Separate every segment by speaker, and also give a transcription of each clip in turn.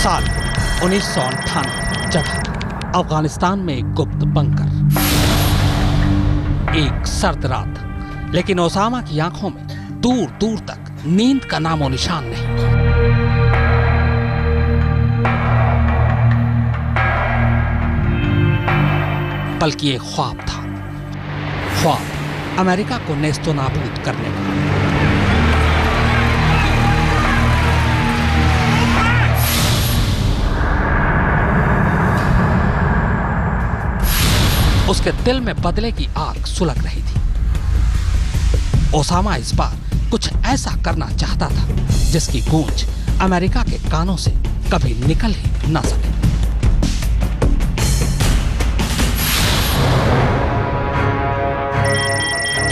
Speaker 1: साल 1998, जगह अफगानिस्तान में एक गुप्त बंकर। एक सर्द रात, लेकिन ओसामा की आंखों में दूर दूर तक नींद का नामो निशान नहीं। बल्कि एक ख्वाब था, ख्वाब अमेरिका को नेस्तो नाबूद करने का। उसके दिल में बदले की आग सुलग रही थी। ओसामा इस बार कुछ ऐसा करना चाहता था जिसकी गूंज अमेरिका के कानों से कभी निकल ही न सके।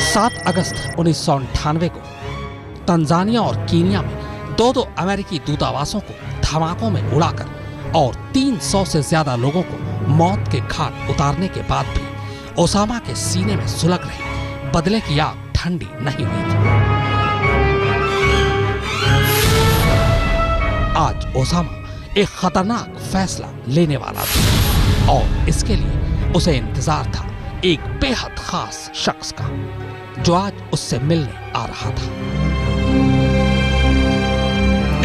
Speaker 1: सात अगस्त 1998 को तंजानिया और कीनिया में दो अमेरिकी दूतावासों को धमाकों में उड़ाकर और 300 से ज्यादा लोगों को मौत के घाट उतारने के बाद भी ओसामा के सीने में सुलग रही बदले की आग ठंडी नहीं हुई थी। आज ओसामा एक खतरनाक फैसला लेने वाला था और इसके लिए उसे इंतजार था एक बेहद खास शख्स का, जो आज उससे मिलने आ रहा था।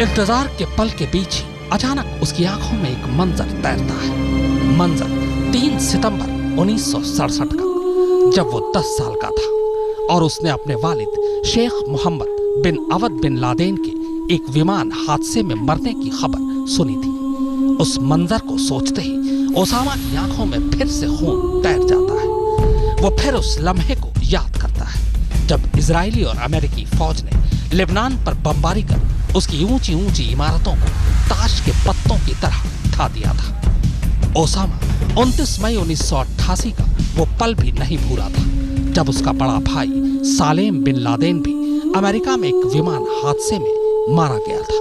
Speaker 1: इंतजार के पल के बीच ही अचानक उसकी आंखों में एक मंजर तैरता है। मंजर 3 सितंबर 1967 का, जब वो 10 साल का था और उसने अपने वालिद शेख मोहम्मद बिन अवद बिन लादेन के एक विमान हादसे में मरने की खबर सुनी थी। उस मंजर को सोचते ही ओसामा की आंखों में फिर से खून तैर जाता है। वो फिर उस लम्हे को याद करता है जब इजरायली और अमेरिकी फौज ने लेबनान पर बमबारी कर उसकी ऊंची ऊंची इमारतों को ताश के पत्तों की तरह ढा दिया था। ओसामा 29 मई 1988 का वो पल भी नहीं भूला था जब उसका बड़ा भाई सालेम बिन लादेन भी अमेरिका में एक विमान हादसे में मारा गया था।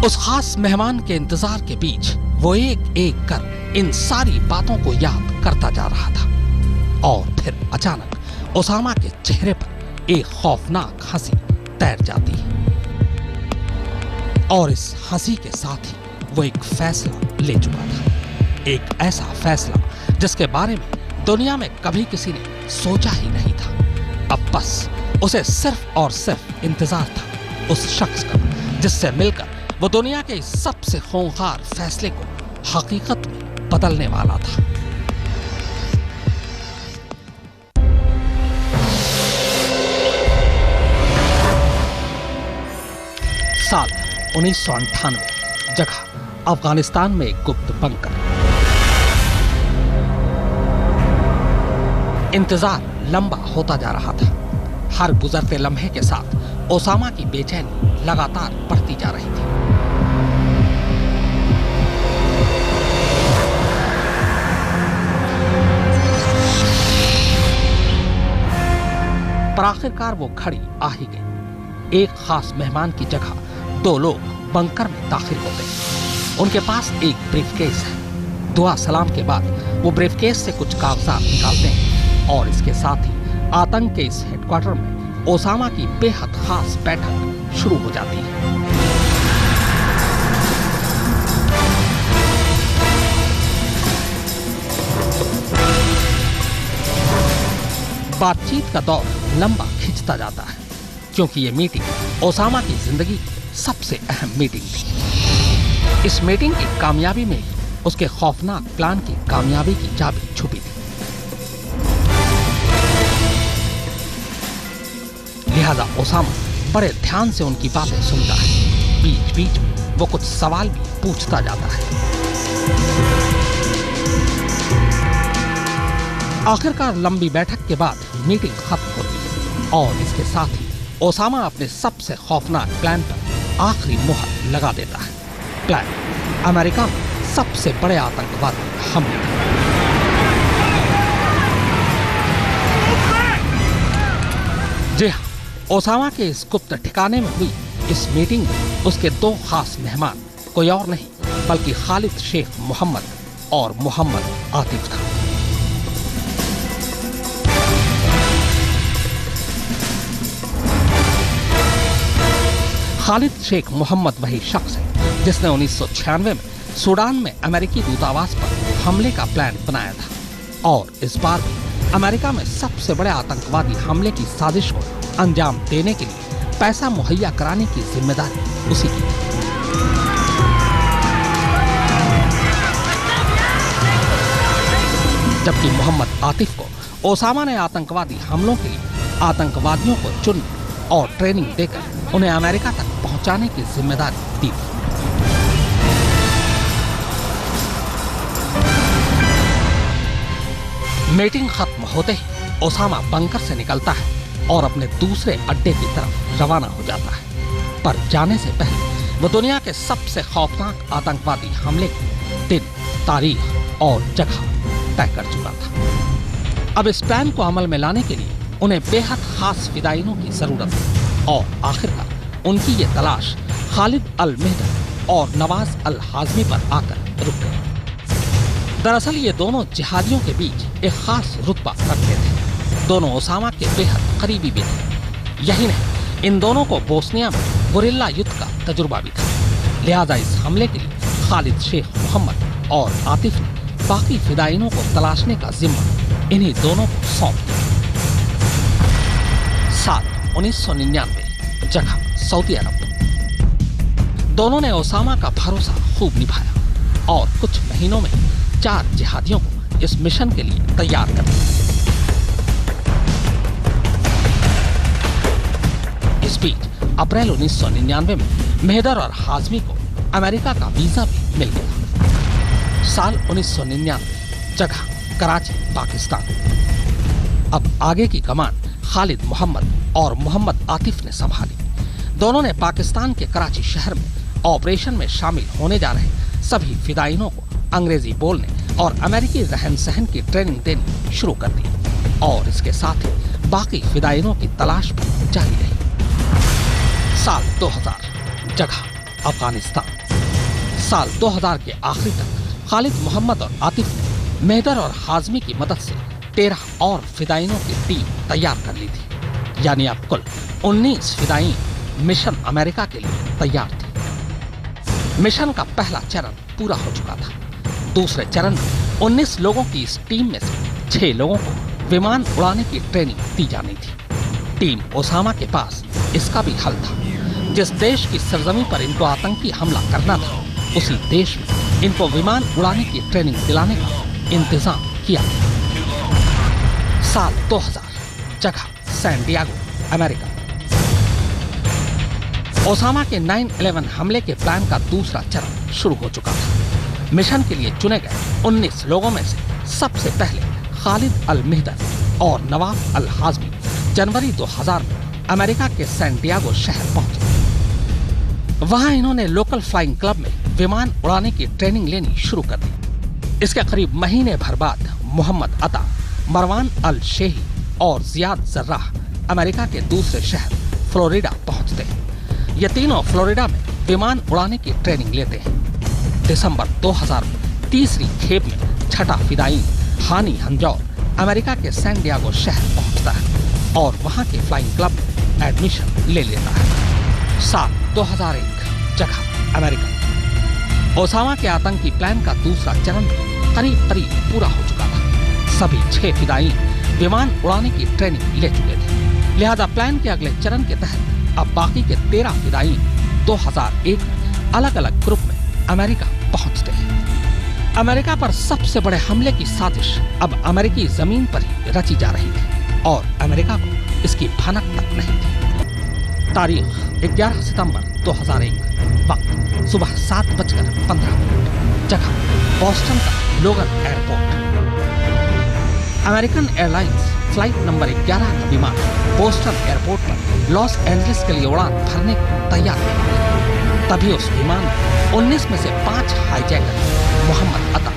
Speaker 1: उस खास मेहमान के इंतजार के बीच वो एक एक कर इन सारी बातों को याद करता जा रहा था और फिर अचानक ओसामा के चेहरे पर एक खौफनाक हंसी तैर जाती है और इस हंसी के साथ ही वो एक फैसला ले चुका था। एक ऐसा फैसला जिसके बारे में दुनिया में कभी किसी ने सोचा ही नहीं था। अब बस उसे सिर्फ और सिर्फ इंतजार था उस शख्स का जिससे मिलकर वो दुनिया के सबसे खूंखार फैसले को हकीकत में बदलने वाला था। साल 1998, जगह अफगानिस्तान में एक गुप्त बंकर। इंतजार लंबा होता जा रहा था। हर गुजरते लम्हे के साथ ओसामा की बेचैनी लगातार बढ़ती जा रही थी। पर आखिरकार वो घड़ी आ ही गई। एक खास मेहमान की जगह 2 लोग बंकर में दाखिल हो गए। उनके पास एक ब्रीफकेस है। दुआ सलाम के बाद वो ब्रीफकेस से कुछ कागजात निकालते हैं और इसके साथ ही आतंक के इस हेडक्वार्टर में ओसामा की बेहद खास बैठक शुरू हो जाती है। बातचीत का दौर लंबा खिंचता जाता है क्योंकि ये मीटिंग ओसामा की जिंदगी की सबसे अहम मीटिंग थी। इस मीटिंग की कामयाबी में ही उसके खौफनाक प्लान की कामयाबी की चाबी छुपी थी। लिहाजा ओसामा बड़े ध्यान से उनकी बातें सुनता है। बीच बीच में वो कुछ सवाल भी पूछता जाता है। आखिरकार लंबी बैठक के बाद मीटिंग खत्म होती है और इसके साथ ही ओसामा अपने सबसे खौफनाक प्लान पर आखिरी मुहर लगा देता है। प्लान अमेरिका में सबसे बड़े आतंकवादी हमले। जी हाँ, ओसामा के इस गुप्त ठिकाने में हुई इस मीटिंग में उसके 2 खास मेहमान कोई और नहीं बल्कि खालिद शेख मोहम्मद और मोहम्मद आतिफ था। खालिद शेख मोहम्मद वही शख्स है जिसने 1996 में सूडान में अमेरिकी दूतावास पर हमले का प्लान बनाया था और इस बार भी अमेरिका में सबसे बड़े आतंकवादी हमले की साजिश को अंजाम देने के लिए पैसा मुहैया कराने की जिम्मेदारी उसी की थी। जबकि मोहम्मद आतिफ को ओसामा ने आतंकवादी हमलों के लिए आतंकवादियों को चुनने और ट्रेनिंग देकर उन्हें अमेरिका तक पहुंचाने की जिम्मेदारी दी थी। मीटिंग खत्म होते ही ओसामा बंकर से निकलता है और अपने दूसरे अड्डे की तरफ रवाना हो जाता है, पर जाने से पहले वो दुनिया के सबसे खौफनाक आतंकवादी हमले के दिन, तारीख और जगह तय कर चुका था। अब इस प्लान को अमल में लाने के लिए उन्हें बेहद खास फिदाइनों की जरूरत है और आखिरकार उनकी ये तलाश खालिद अल मेहदर और नवाज अल हाजमी पर आकर रुक गई। दरअसल ये दोनों जिहादियों के बीच एक खास रुतबा रखते थे। दोनों ओसामा के बेहद करीबी भी थे। यही नहीं, इन दोनों को बोस्निया में गुरिल्ला युद्ध का तजुर्बा भी था। लिहाजा इस हमले के लिए खालिद शेख मोहम्मद और आतिफ ने बाकी फिदाइनों को तलाशने का जिम्मा इन्हीं दोनों को सौंप दिया। साल 1999, जगह सऊदी अरब। दोनों ने ओसामा का भरोसा खूब निभाया और कुछ महीनों में 4 जिहादियों को इस मिशन के लिए तैयार कर दिया। इस बीच अप्रैल 1999 में मेहदर और हाजमी को अमेरिका का वीजा भी मिल गया। साल 1999, जगह कराची, पाकिस्तान। अब आगे की कमान खालिद मोहम्मद और मोहम्मद आतिफ ने संभाली। दोनों ने पाकिस्तान के कराची शहर में ऑपरेशन में शामिल होने जा रहे सभी फिदाइनों को अंग्रेजी बोलने और अमेरिकी रहन सहन की ट्रेनिंग देनी शुरू कर दी और इसके साथ ही बाकी फिदाइनों की तलाश भी जारी रही। साल 2000, जगह अफगानिस्तान। साल 2000 के आखिरी तक खालिद मोहम्मद और आतिफ ने मेहदर और हाजमी की मदद से 13 और फिदाइनों की टीम तैयार कर ली थी। यानी अब कुल 19 फिदाइन मिशन अमेरिका के लिए तैयार थे। मिशन का पहला चरण पूरा हो चुका था। दूसरे चरण में 19 लोगों की इस टीम में से 6 लोगों को विमान उड़ाने की ट्रेनिंग दी जानी थी। टीम ओसामा के पास इसका भी हल था। जिस देश की सरजमी पर इनको आतंकी हमला करना था, उसी देश में इनको विमान उड़ाने की ट्रेनिंग दिलाने का इंतजाम किया। साल 2000, जगह सैन डिएगो, अमेरिका। ओसामा के 9/11 हमले के प्लान का दूसरा चरण शुरू हो चुका था। मिशन के लिए चुने गए 19 लोगों में से सबसे पहले खालिद अल मेहदर और नवाज अल हाजमी जनवरी 2000 में अमेरिका के सैन डिएगो शहर पहुंचे। वहां इन्होंने लोकल फ्लाइंग क्लब में विमान उड़ाने की ट्रेनिंग लेनी शुरू कर दी। इसके करीब महीने भर बाद मोहम्मद अता, मरवान अल शेही और जियाद जर्राह अमेरिका के दूसरे शहर फ्लोरिडा पहुंचते हैं। ये तीनों फ्लोरिडा में विमान उड़ाने की ट्रेनिंग लेते हैं। दिसंबर 2000 में तीसरी खेप में छठा फिदाइन हानी हंजौर अमेरिका के सैन डिएगो शहर पहुंचता है और वहां के फ्लाइंग क्लब में एडमिशन ले लेता है। साल 2001, जगह अमेरिका। ओसामा के आतंकी प्लान का दूसरा चरण करीब पूरा हो चुका था। सभी 6 फिदाइन विमान उड़ाने की ट्रेनिंग ले चुके थे। लिहाजा प्लान के अगले चरण के तहत अब बाकी के 13 फिदाइन 2001 में अलग अलग ग्रुप में अमेरिका पहुंचते हैं। अमेरिका पर सबसे बड़े हमले की साजिश अब अमेरिकी जमीन पर ही रची जा रही थी और अमेरिका को इसकी भनक तक नहीं थी। तारीख 11 सितंबर 2001, वक्त सुबह 7:15, जगह बोस्टन का लोगन airport. American airlines flight number 11 का विमान बोस्टन एयरपोर्ट पर लॉस एंजलिस के लिए उड़ान भरने को तैयार है। तभी उस विमान में 19 में से 5 हाईजैकर मोहम्मद अता,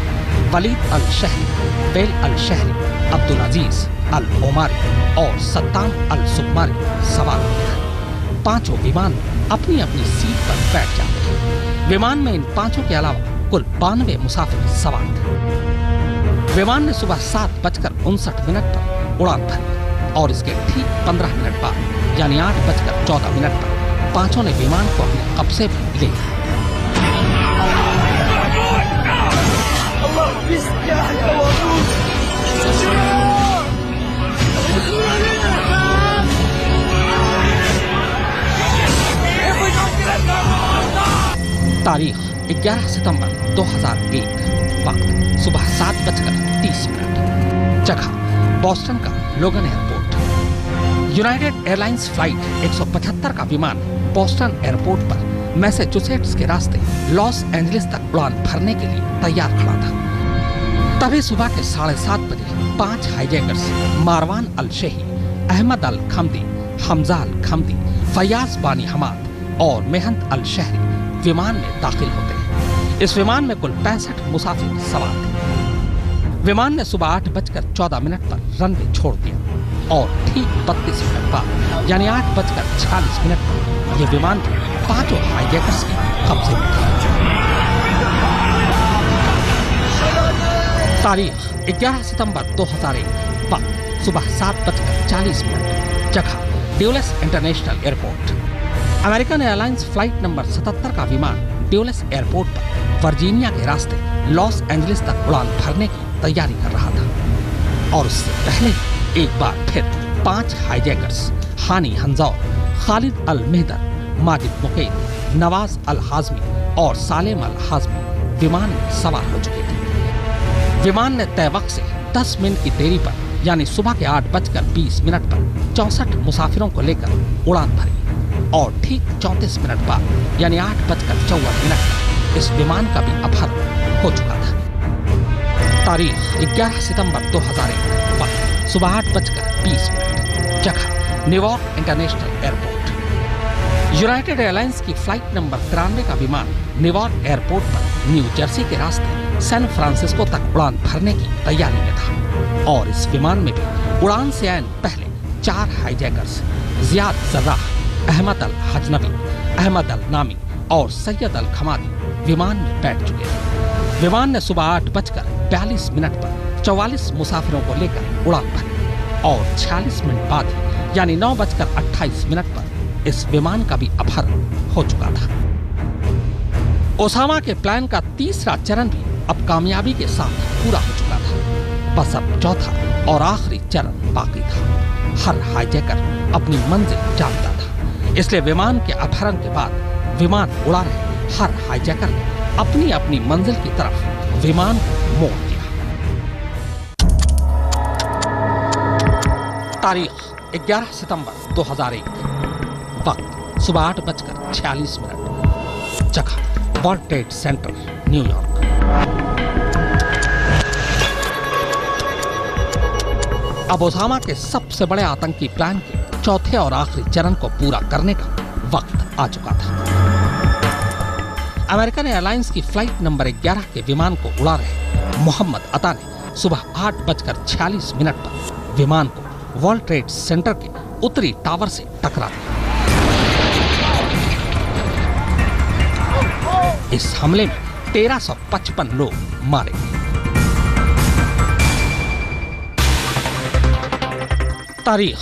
Speaker 1: वलीद अल शहरी, बेल अल शहरी, अब्दुल अजीज अल ओमारी और सद्दाम अल सुकमारी सवार होते हैं। पांचों विमान अपनी अपनी सीट पर बैठ जाते हैं। विमान में इन पांचों के अलावा कुल 92 मुसाफिर सवार थे। विमान ने सुबह 7:59 पर उड़ान भरी और इसके ठीक 15 मिनट बाद यानी 8:14 पर पांचों ने विमान को अपने कब्जे में ले लिया। तारीख 11 सितंबर 2001, वक्त सुबह 7:30, जगह बॉस्टन का लोगन एयरपोर्ट। यूनाइटेड एयरलाइंस फ्लाइट 175 का विमान बॉस्टन एयरपोर्ट पर मैसेच्यूसेट्स के रास्ते लॉस एंजलिस तक उड़ान भरने के लिए तैयार खड़ा था। तभी सुबह के 7:30 बजे 5 हाईजैकर्स मारवान अल शेही, अहमद अल खमदी, हमजा अल खमदी, फयाज बानी हमाद और मेहंत अल शहरी विमान में दाखिल होते हैं। इस विमान में कुल 65 मुसाफिर सवार थे। विमान ने सुबह 8:14 पर रनवे छोड़ दिया और ठीक 32 मिनट बाद यानी 8:46 पर यह विमान पांचों हाईजैकर्स के कब्जे में था। तारीख 11 सितंबर 2001, वक्त सुबह 7:40, जगह Dulles international airport. American airlines flight number 77 का विमान ड्यूलेस एयरपोर्ट पर वर्जीनिया के रास्ते लॉस एंजलिस तक उड़ान भरने की तैयारी कर रहा था और उससे पहले एक बार फिर 5 हाईजैकर्स हानी हंजौर, खालिद अल मेहदर, माजिद मुकेद, नवाज अल हाजमी और सालेम अल हाजमी विमान में सवार हो चुके थे। विमान ने तय वक्त से 10 मिनट की देरी पर यानी सुबह के 8:20 पर 64 मुसाफिरों को लेकर उड़ान भरी और ठीक 34 मिनट बाद यानी 8:54 पर इस विमान का भी अपहरण हो चुका था। तारीख 11 सितंबर 2001, वक्त सुबह 8:20, जगह New York international airport. United airlines की फ्लाइट नंबर 93 का विमान न्यूयॉर्क एयरपोर्ट पर न्यू जर्सी के रास्ते सैन फ्रांसिस्को तक उड़ान भरने की तैयारी में था और इस विमान में भी उड़ान से आने पहले 4 हाईजैकर्स जियाद जर्राह, अहमद अल हजनबी, अहमद अल नामी और सैयद अल खमादी विमान में बैठ चुके थे। विमान ने सुबह 8:42 पर 44 मुसाफिरों को लेकर उड़ान भरी और 46 मिनट बाद यानी 9:28 पर इस विमान का भी अपहरण हो चुका था। ओसामा के प्लान का तीसरा चरण भी अब कामयाबी के साथ पूरा हो चुका था। बस अब चौथा और आखिरी चरण बाकी था। हर हाईजैकर अपनी मंजिल जानता था, इसलिए विमान के अपहरण के बाद विमान उड़ा रहे हर हाईजैकर ने अपनी अपनी मंजिल की तरफ विमान को मोड़ दिया। तारीख 11 सितंबर 2001, वक्त सुबह 8:46, जगह वर्ल्ड ट्रेड सेंटर, न्यूयॉर्क। अब ओसामा के सबसे बड़े आतंकी प्लान के चौथे और आखिरी चरण को पूरा करने का वक्त आ चुका था। अमेरिकन एयरलाइंस की फ्लाइट नंबर 11 के विमान को उड़ा रहे मोहम्मद अता ने सुबह 8:46 पर विमान को वर्ल्ड ट्रेड सेंटर के उत्तरी टावर से टकरा दिया। इस हमले में 1355 लोग मारे गए। तारीख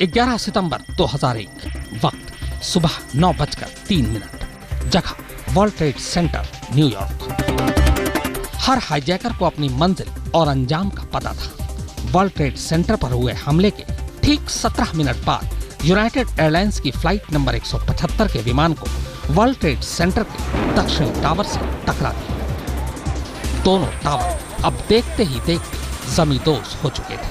Speaker 1: 11 सितंबर 2001, वक्त सुबह 9:03, जगह वर्ल्ड ट्रेड सेंटर, न्यूयॉर्क। हर हाईजैकर को अपनी मंजिल और अंजाम का पता था। वर्ल्ड ट्रेड सेंटर पर हुए हमले के ठीक 17 मिनट बाद यूनाइटेड एयरलाइंस की फ्लाइट नंबर 175 के विमान को वर्ल्ड ट्रेड सेंटर के दक्षिणी टावर से टकरा दिया। दोनों टावर अब देखते ही देखते जमींदोज हो चुके थे।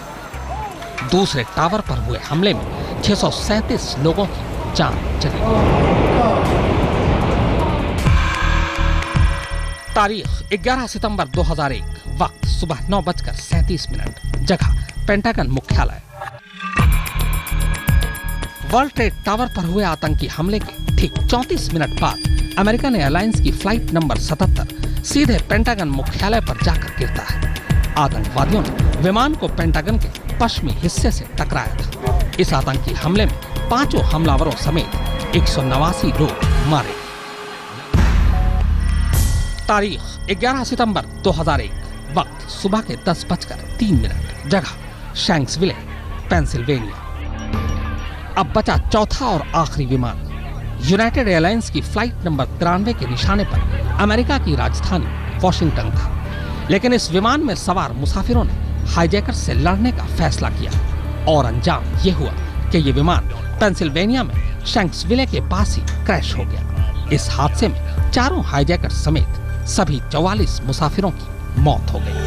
Speaker 1: दूसरे टावर पर हुए हमले में 637 लोगों की जान चली गई। तारीख 11 सितंबर 2001, वक्त सुबह 9:37, जगह पेंटागन मुख्यालय। वर्ल्ड ट्रेड टावर पर हुए आतंकी हमले के ठीक 34 मिनट बाद अमेरिकन एयरलाइंस की फ्लाइट नंबर 77 सीधे पेंटागन मुख्यालय पर जाकर गिरता है। आतंकवादियों ने विमान को पेंटागन के पश्चिमी हिस्से से टकराया था। इस आतंकी हमले में 5 हमलावरों समेत 189 लोग मारे गए। तारीख 11 सितंबर 2001, वक्त सुबह के 10:03, जगह शैंक्सविले, पेंसिल्वेनिया। अब बचा चौथा और आखिरी विमान यूनाइटेड एयरलाइंस की फ्लाइट नंबर 93 के निशाने पर अमेरिका की राजधानी वॉशिंगटन था, लेकिन इस विमान में सवार मुसाफिरों ने हाईजैकर से लड़ने का फैसला किया और अंजाम यह हुआ कि यह विमान पेंसिल्वेनिया में शैंक्सविले के पास ही क्रैश हो गया। इस हादसे में चारों हाईजैकर समेत सभी 44 मुसाफिरों की मौत हो गई।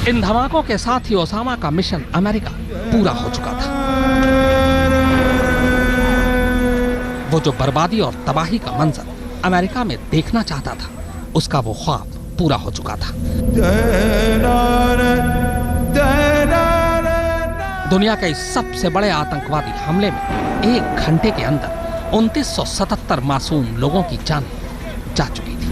Speaker 1: इन धमाकों के साथ ही ओसामा का मिशन अमेरिका पूरा हो चुका था। वो जो बर्बादी और तबाही का मंजर अमेरिका में देखना चाहता था, उसका वो ख्वाब पूरा हो चुका था। दुनिया के इस सबसे बड़े आतंकवादी हमले में 1 घंटे के अंदर 2977 मासूम लोगों की जान जा चुकी थी।